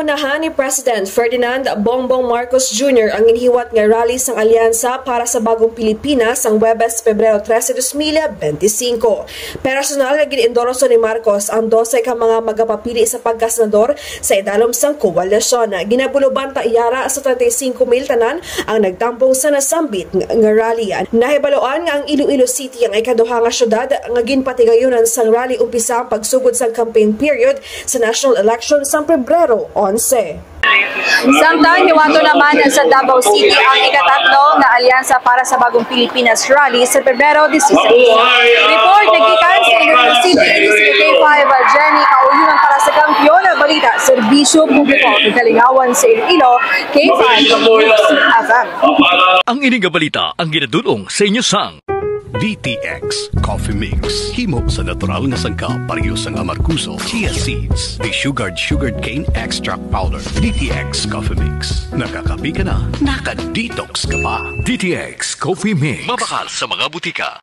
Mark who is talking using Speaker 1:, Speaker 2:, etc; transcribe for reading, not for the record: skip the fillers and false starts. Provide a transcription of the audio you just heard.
Speaker 1: Pinangunahan ni President Ferdinand Bongbong Marcos Jr. ang inhiwat nga rally sang alyansa para sa bagong Pilipinas ang Huwebes, Pebrero 13, 2025. Personal nga gin-endorso ni Marcos ang 12 ka mga magapapili sa pagkasenador sa idalom sang koalisyon. Ginabuluban ta iyara sa 35,000 tanan ang nagtampong sa nasambit nga rally. Nahibaloan nga ang Iloilo City ang ikaduha nga syudad nga ginpatigayunan sang rally umpisa ang pagsugod sang campaign period sa national election sa Pebrero 11.
Speaker 2: Samtang hiwato naman sa Davao City ang ikatatlo na alyansa para sa bagong Pilipinas rally sa Pebrero 16. Report nagkikan sa Iloilo City, K5 Jenny Kauyunan para sa Kampiyon na Balita, Serbisyo Publiko, Kalingawan sa Iloilo, K5 FM.
Speaker 3: Ang ining balita ang ginadulong sa inyo sang
Speaker 4: DTX Coffee Mix. Himo sa natural nga sangka pareho sang amarkuso, chia seeds, desugared sugared cane extract powder. DTX Coffee Mix. Nakakapi ka na, naka-detox ka pa.
Speaker 3: DTX Coffee Mix. Mabakal sa mga butika.